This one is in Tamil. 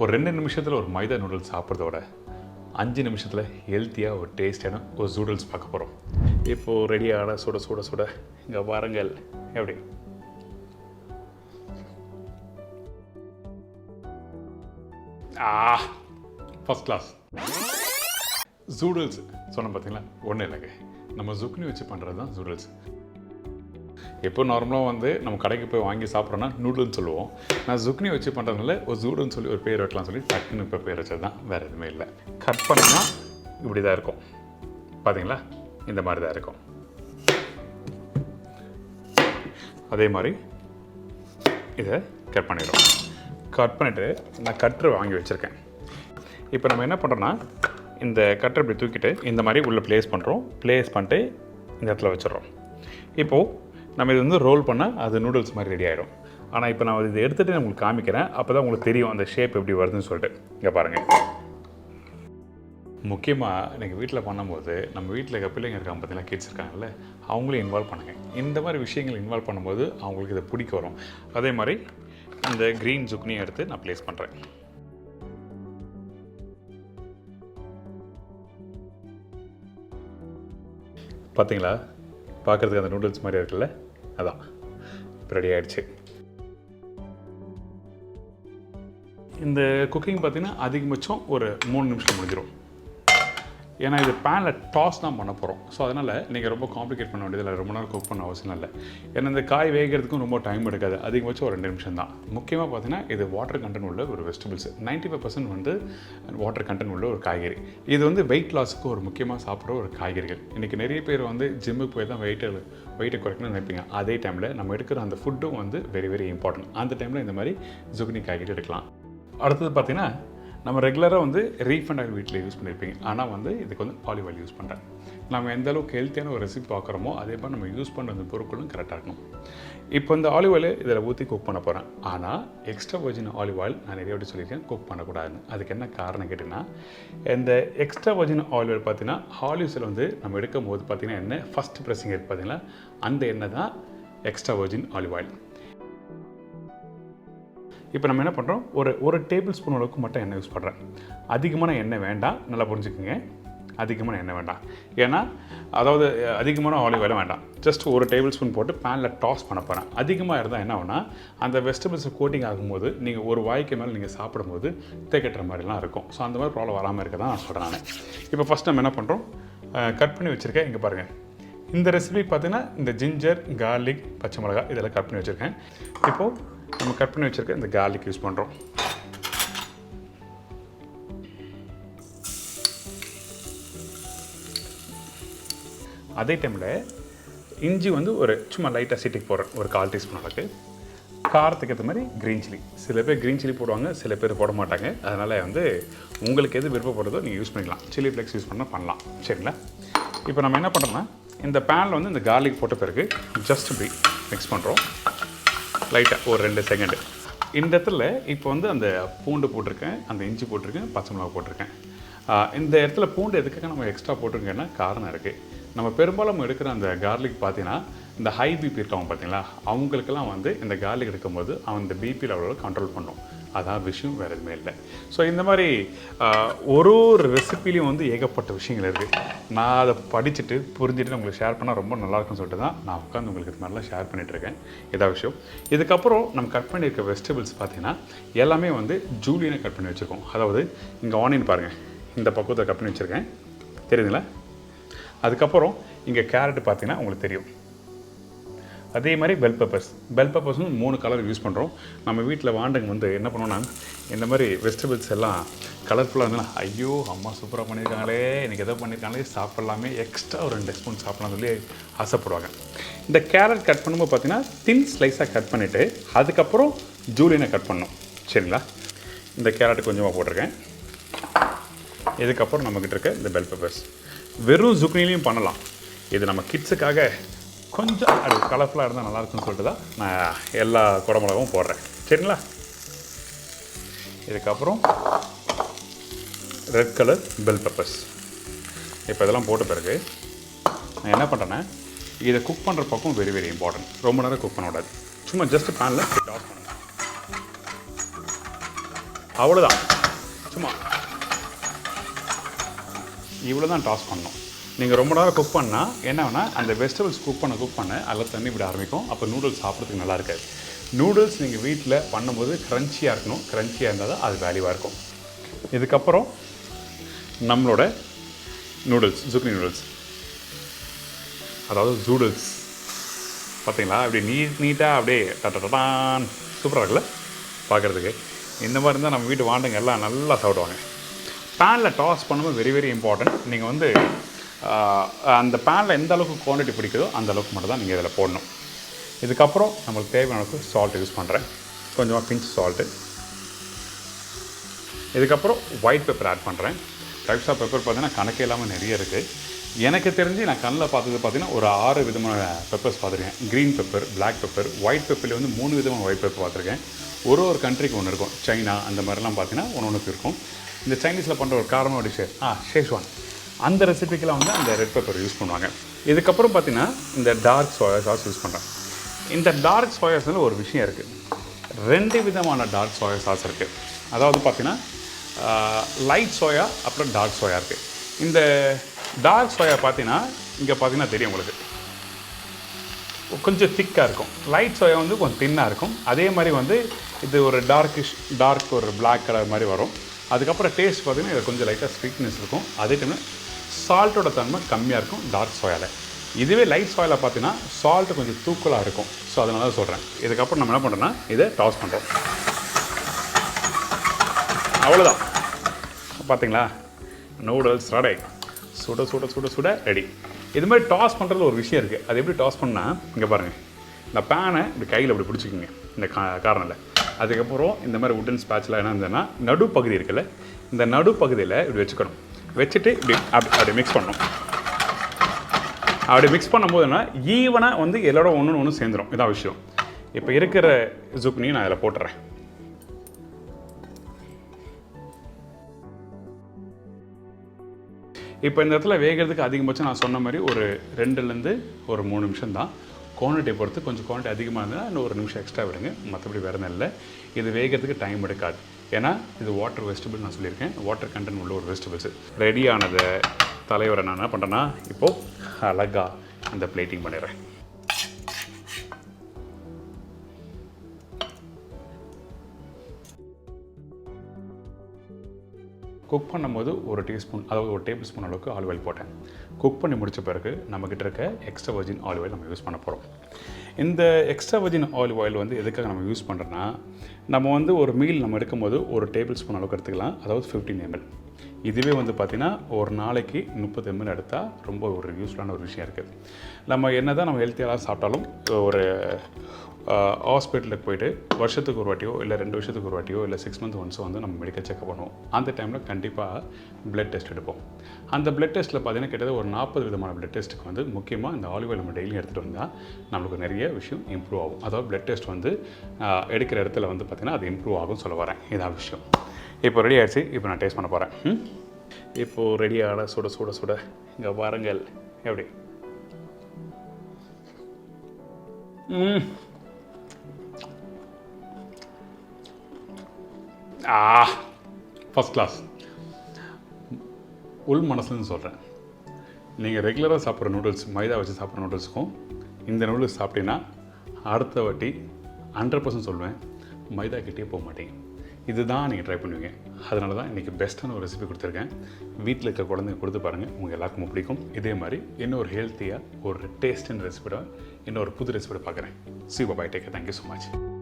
ஒரு 2 நிமிஷத்தில் ஒரு மைதா நூடுல்ஸ் சாப்பிட்றதோட 5 நிமிஷத்தில் ஹெல்த்தியாக ஒரு டேஸ்டான ஒரு ஜூடல்ஸ் பார்க்க போகிறோம். இப்போது ரெடியான சுட சுட சுட இங்கே வாருங்கள். எப்படி ஃபஸ்ட் கிளாஸ் ஜூடல்ஸ் சொன்ன பார்த்தீங்களா? ஒன்றும் இல்லைங்க, நம்ம ஜுக்கினி வச்சு பண்ணுறது தான் ஜூடல்ஸ். எப்போ நார்மலாக நம்ம கடைக்கு போய் வாங்கி சாப்பிட்றோன்னா நூடுல்னு சொல்லுவோம். நான் ஜுக்கினி வச்சு பண்ணுறதுனால ஒரு ஜூடுன்னு சொல்லி ஒரு பேர் வைக்கலாம் சொல்லி டக்குன்னு இப்போ பேர் வச்சது தான், வேறு எதுவுமே இல்லை. கட் பண்ணினா இப்படி தான் இருக்கும், பார்த்தீங்களா? இந்த மாதிரி தான் இருக்கும். அதே மாதிரி இதை கட் பண்ணிடுறோம். கட் பண்ணிவிட்டு நான் கட்ரு வாங்கி வச்சுருக்கேன். இப்போ நம்ம என்ன பண்ணுறோன்னா, இந்த கட்டரை இப்படி தூக்கிட்டு இந்த மாதிரி உள்ளே ப்ளேஸ் பண்ணுறோம். ப்ளேஸ் பண்ணிட்டு இந்த இடத்துல வச்சிடறோம். இப்போது நம்ம இது ரோல் பண்ணால் அது நூடுல்ஸ் மாதிரி ரெடி ஆகிடும். ஆனால் இப்போ நான் இதை எடுத்துகிட்டு உங்களுக்கு காமிக்கிறேன், அப்போ தான் உங்களுக்கு தெரியும் அந்த ஷேப் எப்படி வருதுன்னு சொல்லிட்டு. இங்கே பாருங்கள், முக்கியமாக நீங்கள் வீட்டில் பண்ணும்போது நம்ம வீட்டில் இருக்க பிள்ளைங்க இருக்காங்க பார்த்தீங்கன்னா, கிட்ஸ் இருக்காங்கல்ல, அவங்களும் இன்வால்வ் பண்ணுங்கள். இந்த மாதிரி விஷயங்கள் இன்வால்வ் பண்ணும்போது அவங்களுக்கு இதை பிடிக்க வரும். அதே மாதிரி இந்த க்ரீன் ஜுக்னியை எடுத்து நான் ப்ளேஸ் பண்ணுறேன். பார்த்தீங்களா, பார்க்குறதுக்கு அந்த நூடுல்ஸ் மாதிரி இருக்குல்ல, அதான் இப்போ ரெடி ஆகிடுச்சு. இந்த குக்கிங் பார்த்திங்கன்னா அதிகபட்சம் ஒரு 3 நிமிஷம் முடிஞ்சிடும். ஏன்னா இது பேனில் டாஸ் தான் பண்ண போகிறோம். ஸோ அதனால் நீங்கள் ரொம்ப காம்ப்ளிகேட் பண்ண வேண்டியதில்லை, ரொம்ப நேரம் குக் பண்ண அவசியம் இல்லை. ஏன்னா இந்த காய் வேகிறதுக்கும் ரொம்ப டைம் எடுக்காது, அதிகபட்சம் ஒரு 2 நிமிஷம் தான். முக்கியமாக பார்த்தீங்கன்னா இது வாட்டர் கண்டென்ட் உள்ள ஒரு வெஜிடபிள்ஸ், 95% வாட்டர் கண்டென்ட் உள்ள ஒரு காய்கறி. இது வெயிட் லாஸுக்கு ஒரு முக்கியமாக சாப்பிட்ற ஒரு காய்கறிகள். இன்றைக்கி நிறைய பேர் ஜிம்முக்கு போய் தான் வெயிட்டை குறைக்கணும்னு நினைப்பீங்க. அதே டைமில் நம்ம எடுக்கிற அந்த ஃபுட்டும் வெரி வெரி இம்பார்ட்டன்ட். அந்த டைமில் இந்த மாதிரி ஜுக்கினி காய்கறி எடுக்கலாம். அடுத்தது பார்த்திங்கன்னா, நம்ம ரெகுலராக ரீஃபண்ட் ஆயில் வீட்டில் யூஸ் பண்ணியிருப்பீங்க. ஆனால் இதுக்கு ஆலிவ் ஆயில் யூஸ் பண்ணுறேன். நம்ம எந்த அளவுக்கு ஹெல்த்தியான ஒரு ரெசிபி பார்க்குறோமோ அதே மாதிரி நம்ம யூஸ் பண்ணுற அந்த பொருட்களும் கரெக்டாக இருக்கணும். இப்போ இந்த ஆலிவ் ஆயில் இதில் ஊற்றி குக் பண்ண போகிறேன். ஆனால் எக்ஸ்ட்ரா வர்ஜின் ஆலிவ் ஆயில் நான் நிறைய வாட்டி சொல்லியிருக்கேன், குக் பண்ணக்கூடாதுன்னு. அதுக்கு என்ன காரணம் கேட்டிங்கன்னா, இந்த எக்ஸ்ட்ரா வர்ஜின் ஆலிவ் ஆயில் பார்த்தீங்கன்னா ஆலிவ்ஸில் நம்ம எடுக்கும் போது பார்த்திங்கன்னா எண்ணெய் ஃபஸ்ட் ப்ரெஸ்ஸிங் இருக்குது பார்த்தீங்களா, அந்த எண்ணெய் தான் எக்ஸ்ட்ரா வர்ஜின் ஆலிவ் ஆயில். இப்போ நம்ம என்ன பண்ணுறோம், ஒரு டேபிள் ஸ்பூன் அளவுக்கு மட்டும் எண்ணெய் யூஸ் பண்ணுறேன். அதிகமான எண்ணெய் வேண்டாம், நல்லா புரிஞ்சுக்குங்க. அதிகமான எண்ணெய் வேண்டாம், ஏன்னா அதிகமான ஆலிவ் ஆயிலும் வேண்டாம். ஜஸ்ட் ஒரு டேபிள் ஸ்பூன் போட்டு பேனில் டாஸ் பண்ண போகிறேன். அதிகமாக இருந்தால் என்ன ஆகுனா, அந்த வெஜிடபிள்ஸை கோட்டிங் ஆகும்போது நீங்கள் ஒரு வாய்க்கு மேலே நீங்கள் சாப்பிடும்போது தேக்கட்டுற மாதிரிலாம் இருக்கும். ஸோ அந்த மாதிரி ப்ராப்ளம் வராமல் இருக்க தான் நான் சொல்கிறேன் நான். இப்போ ஃபஸ்ட் நம்ம என்ன பண்ணுறோம், கட் பண்ணி வச்சுருக்கேன். இங்கே பாருங்கள், இந்த ரெசிபி பார்த்தீங்கன்னா இந்த ஜிஞ்சர், கார்லிக், பச்சை மிளகாய் இதெல்லாம் கட் பண்ணி வச்சுருக்கேன். இப்போது நம்ம கட் பண்ணி வச்சுருக்க இந்த கார்லிக் யூஸ் பண்ணுறோம். அதே டைமில் இஞ்சி ஒரு சும்மா லைட்டாக சீட்டுக்கு போடுறேன், ஒரு 1/4 டீஸ்பூன் அளவுக்கு. காரத்துக்கு ஏற்ற மாதிரி க்ரீன் சில்லி, சில பேர் க்ரீன் சில்லி போடுவாங்க, சில பேர் போட மாட்டாங்க. அதனால் உங்களுக்கு எது விருப்பப்படுறதோ நீங்கள் யூஸ் பண்ணிக்கலாம். சில்லி ஃப்ளேக்ஸ் யூஸ் பண்ணலாம், சரிங்களா? இப்போ நம்ம என்ன பண்ணுறோம்னா, இந்த பேனில் இந்த கார்லிக் போட்ட பிறகு ஜஸ்ட் இப்படி மிக்ஸ் பண்ணுறோம் லைட்டாக ஒரு 2 செகண்டு. இந்த இடத்துல இப்போ அந்த பூண்டு போட்டிருக்கேன், அந்த இஞ்சி போட்டிருக்கேன், பச்சை மிளகா போட்டிருக்கேன். இந்த இடத்துல பூண்டு எதுக்காக நம்ம எக்ஸ்ட்ரா போட்டிருக்கேன்னா காரணம் இருக்குது. நம்ம பெரும்பாலும் எடுக்கிற அந்த கார்லிக் பார்த்தீங்கன்னா, இந்த ஹை பிபி இருக்கவங்க பார்த்தீங்களா, அவங்களுக்கெல்லாம் இந்த கார்லிக் எடுக்கும்போது அந்த பிபி லெவலோட கண்ட்ரோல் பண்ணும். அதான் விஷயம், வேறு எதுவுமே இல்லை. ஸோ இந்த மாதிரி ஒரு ரெசிபிலையும் ஏகப்பட்ட விஷயங்கள் இருக்குது. நான் அதை படிச்சுட்டு புரிஞ்சுட்டு உங்களுக்கு ஷேர் பண்ணால் ரொம்ப நல்லாயிருக்குன்னு சொல்லிட்டு தான் நான் உட்காந்து உங்களுக்கு இது மாதிரிலாம் ஷேர் பண்ணிகிட்ருக்கேன். இதான் விஷயம். இதுக்கப்புறம் நம்ம கட் பண்ணியிருக்க வெஜிடபிள்ஸ் பார்த்திங்கன்னா எல்லாமே ஜூலியனை கட் பண்ணி வச்சுருக்கோம். அதாவது இங்கே ஆனியன் பாருங்கள், இந்த பக்குவத்தை கட் பண்ணி வச்சுருக்கேன், தெரியுதுங்களா? அதுக்கப்புறம் இங்கே கேரட் பார்த்திங்கன்னா உங்களுக்கு தெரியும். அதே மாதிரி பெல் பெப்பர்ஸும் 3 கலர் யூஸ் பண்ணுறோம். நம்ம வீட்டில் வாண்டங்க என்ன பண்ணுவோன்னா, இந்த மாதிரி வெஜிடபிள்ஸ் எல்லாம் கலர்ஃபுல்லாக இருந்தாலும் ஐயோ அம்மா சூப்பராக பண்ணியிருக்காங்களே, இன்றைக்கி எதோ பண்ணியிருக்காங்களே, சாப்பிட்லாமே, எக்ஸ்ட்ரா ஒரு 2 ஸ்பூன் சாப்பிட்லாம்னு சொல்லி ஆசைப்படுவாங்க. இந்த கேரட் கட் பண்ணும்போது பார்த்திங்கன்னா தின் ஸ்லைஸாக கட் பண்ணிவிட்டு அதுக்கப்புறம் ஜூலியனை கட் பண்ணணும், சரிங்களா? இந்த கேரட் கொஞ்சமாக போட்டிருக்கேன். இதுக்கப்புறம் நம்மக்கிட்ட இருக்க இந்த பெல் பெப்பர்ஸ் வெறும் ஜுக்கினிலையும் பண்ணலாம். இது நம்ம கிட்ஸுக்காக கொஞ்சம் அது கலர்ஃபுல்லாக இருந்தால் நல்லாயிருக்குன்னு சொல்லிட்டு தான் நான் எல்லா குடமிளகவும் போடுறேன், சரிங்களா? இதுக்கப்புறம் ரெட் கலர் பெல் பெப்பர்ஸ். இப்போ இதெல்லாம் போட்ட பிறகு நான் என்ன பண்ணுறேன்னா, இதை குக் பண்ணுற பக்கம் வெரி வெரி இம்பார்ட்டன்ட். ரொம்ப நேரம் குக் பண்ணக்கூடாது, சும்மா ஜஸ்ட் பேனில் டாஸ் பண்ணுங்கள். அவ்வளோதான். சும்மா இவ்வளோ தான் டாஸ் பண்ணணும். நீங்கள் ரொம்ப நேரம் குக் பண்ணால் என்ன வேணால் அந்த வெஜிடபிள்ஸ் குக் பண்ண அதில் தண்ணி விட ஆரம்பிக்கும். அப்போ நூடுல்ஸ் சாப்பிட்றதுக்கு நல்லா இருக்காது. நூடுல்ஸ் நீங்கள் வீட்டில் பண்ணும்போது க்ரன்ச்சியாக இருக்கணும். க்ரன்ச்சியாக இருந்தால் தான் அது வேல்யூவாக இருக்கும். இதுக்கப்புறம் நம்மளோட நூடுல்ஸ், zucchini நூடுல்ஸ், அதாவது ஜூடுல்ஸ் பார்த்தீங்களா? அப்படியே நீட்டாக அப்படியே டட்டான் சூப்பராக இருக்குல்ல பார்க்குறதுக்கு. இந்த மாதிரி இருந்தால் நம்ம வீட்டு வாண்டுங்க எல்லாம் நல்லா சாப்பிடுவாங்க. பேனில் டாஸ் பண்ணும்போது வெரி வெரி இம்பார்ட்டன்ட். நீங்கள் வந்து அந்த பேனில் எந்த அளவுக்கு குவான்டிட்டி பிடிக்குதோ அந்த அளவுக்கு மட்டும் தான் நீங்கள் இதில் போடணும். இதுக்கப்புறம் நம்மளுக்கு தேவையான அளவுக்கு சால்ட் யூஸ் பண்ணுறேன். கொஞ்சமாக பிஞ்ச் சால்ட்டு. இதுக்கப்புறம் ஒயிட் பெப்பர் ஆட் பண்ணுறேன். டைப்ஸ் ஆஃப் பெப்பர் பார்த்தீங்கன்னா கணக்கே இல்லாமல் நிறைய இருக்குது. எனக்கு தெரிஞ்சு நான் கண்ணில் பார்த்தது பார்த்தீங்கன்னா ஒரு 6 விதமான பெப்பர்ஸ் பார்த்துருக்கேன். Green pepper, black pepper, white பெப்பரில் வந்து 3 விதமான ஒயிட் பெப்பர் பார்த்துருக்கேன். ஒரு கண்ட்ரிக்கு ஒன்று இருக்கும். சைனா அந்த மாதிரிலாம் பார்த்தீங்கன்னா ஒன்று இருக்கும். இந்த சைனீஸில் பண்ணுற ஒரு காரமாக டிஷ் ஷேஷ்வான், அந்த ரெசிபிக்கெலாம் வந்து அந்த ரெட் பெப்பர் யூஸ் பண்ணுவாங்க. இதுக்கப்புறம் பார்த்தீங்கன்னா இந்த டார்க் சோயா சாஸ் யூஸ் பண்ணுறேன். இந்த டார்க் சோயா சாஸில் ஒரு விஷயம் இருக்குது. 2 விதமான டார்க் சோயா சாஸ் இருக்குது. அதாவது பார்த்தீங்கன்னா லைட் சோயா அப்புறம் டார்க் சோயா இருக்குது. இந்த டார்க் சோயா பார்த்தீங்கன்னா இங்கே பார்த்தீங்கன்னா தெரியும் உங்களுக்கு, கொஞ்சம் திக்காக இருக்கும். லைட் சோயா வந்து கொஞ்சம் தின்னாக இருக்கும். அதே மாதிரி வந்து இது ஒரு டார்க் ஒரு பிளாக் கலர் மாதிரி வரும். அதுக்கப்புறம் டேஸ்ட் பார்த்தீங்கன்னா இது கொஞ்சம் லைட்டாக ஸ்வீட்னஸ் இருக்கும். அதே டைமில் சால்ட்டோட தன்மை கம்மியாக இருக்கும் டார்க் சோயாவில். இதுவே லைட் சோயாவில் பார்த்தீங்கன்னா சால்ட்டு கொஞ்சம் தூக்கலாக இருக்கும். ஸோ அதனால தான் சொல்கிறேன். இதுக்கப்புறம் நம்ம என்ன பண்ணுறோன்னா இதை டாஸ் பண்ணுறோம். அவ்வளோதான். பார்த்தீங்களா? Noodles ready. சுட சுட சுட சுட ரெடி. இது மாதிரி டாஸ் பண்ணுறது ஒரு விஷயம் இருக்குது. அது எப்படி டாஸ் பண்ணால் இங்கே பாருங்கள், இந்த பேனை இப்படி கையில் இப்படி பிடிச்சிக்கிங்க இந்த கார்னரில். அதுக்கப்புறம் இந்த மாதிரி உட்டன் ஸ்பேட்சில் என்ன இருந்ததுன்னா நடுப்பகுதி இருக்குல்ல, இந்த நடுப்பகுதியில் இப்படி வச்சுக்கணும். வச்சுட்டு இப்படி அப்படி மிக்ஸ் பண்ணணும். அப்படி மிக்ஸ் பண்ணும்போதுன்னா ஈவனாக வந்து எல்லாரோட ஒன்று சேர்ந்துடும். இதான் விஷயம். இப்போ இருக்கிற zucchini நான் இதில் போட்டுறேன். இப்போ இந்த இடத்துல வேகிறதுக்கு அதிகபட்சம் நான் சொன்ன மாதிரி ஒரு 2லேருந்து ஒரு 3 நிமிஷம் தான். குவான்டிட்டியை பொறுத்து கொஞ்சம் குவான்டிட்டி அதிகமாக இருந்ததுன்னா இன்னும் 1 நிமிஷம் எக்ஸ்ட்ரா விடுங்க. மற்றபடி வேறு எதுவும் இல்லை. இது வேகிறதுக்கு டைம் எடுக்காது. ஏன்னா இது வாட்டர் வெஜிடபிள் நான் சொல்லியிருக்கேன். வாட்டர் கண்டென்ட் உள்ள ஒரு வெஜிடபிள்ஸ். ரெடியானதை தலைவரை நான் என்ன பண்ணுறேன்னா இப்போது அழகாக இந்த பிளேட்டிங் பண்ணிடுறேன். குக் பண்ணும்போது ஒரு டீஸ்பூன், அதாவது ஒரு டேபிள் ஸ்பூன் அளவுக்கு ஆலிவ் ஆயில் போட்டேன். குக் பண்ணி முடித்த பிறகு நம்மக்கிட்ட இருக்க எக்ஸ்ட்ரா வர்ஜின் ஆலிவ் ஆயில் நம்ம யூஸ் பண்ண போகிறோம். இந்த எக்ஸ்ட்ரா வர்ஜின் ஆலிவ் ஆயில் வந்து எதுக்காக நம்ம யூஸ் பண்ணுறோன்னா, நம்ம வந்து ஒரு மீல் நம்ம எடுக்கும்போது ஒரு டேபிள் ஸ்பூன் அளவுக்கு எடுத்துக்கலாம். அதாவது 15 ml. இதுவே வந்து பார்த்திங்கன்னா ஒரு நாளைக்கு 30 ml எடுத்தால் ரொம்ப ஒரு யூஸ்ஃபுல்லான ஒரு விஷயம் இருக்குது. நம்ம என்ன தான் நம்ம ஹெல்த்தியாக சாப்பிட்டாலும் ஒரு ஹாஸ்பிட்டலுக்கு போய்ட்டு வருஷத்துக்கு ஒரு வாட்டியோ இல்லை 2 வருஷத்துக்கு ஒரு வாட்டியோ இல்லை 6 months ஒன்ஸோ வந்து நம்ம மெடிக்கல் செக்அப் பண்ணுவோம். அந்த டைமில் கண்டிப்பாக பிளட் டெஸ்ட் எடுப்போம். அந்த பிளட் டெஸ்ட்டில் பார்த்தீங்கன்னா கிட்டத்தட்ட ஒரு 40 விதமான பிளட் டெஸ்ட்டுக்கு வந்து முக்கியமாக இந்த ஆலிவ் ஆயில் நம்ம டெய்லியும் எடுத்துகிட்டு வந்தால் நம்மளுக்கு நிறைய விஷயம் இம்ப்ரூவ் ஆகும். அதாவது பிளட் டெஸ்ட் வந்து எடுக்கிற இடத்துல வந்து பார்த்திங்கன்னா அது இம்ப்ரூவ் ஆகும் சொல்ல வரேன். இதான் விஷயம். இப்போ ரெடி ஆகிடுச்சு. இப்போ நான் டேஸ்ட் பண்ண போகிறேன். இப்போது ரெடியான சுட சுட சுட இங்கே பாருங்கள் எப்படி. First class. உள் மனசுன்னு சொல்கிறேன். நீங்கள் ரெகுலராக சாப்பிட்ற நூடுல்ஸ், மைதா வச்சு சாப்பிட்ற நூடுல்ஸுக்கும் இந்த நூடுல்ஸ் சாப்பிட்டீங்கன்னா அடுத்த வாட்டி 100% சொல்லுவேன், மைதா கிட்டே போக மாட்டீங்க. இதுதான் நீங்கள் ட்ரை பண்ணுவீங்க. அதனால தான் இன்றைக்கி பெஸ்ட்டான ஒரு ரெசிபி கொடுத்துருக்கேன். வீட்டில் இருக்க குழந்தைங்க கொடுத்து பாருங்கள், உங்கள் எல்லாருக்கும் பிடிக்கும். இதே மாதிரி இன்னொரு ஹெல்த்தியாக ஒரு டேஸ்டின் ரெசிபியோட இன்னொரு புது ரெசிபியோட பார்க்குறேன். See you, bye, take care. Thank you so much.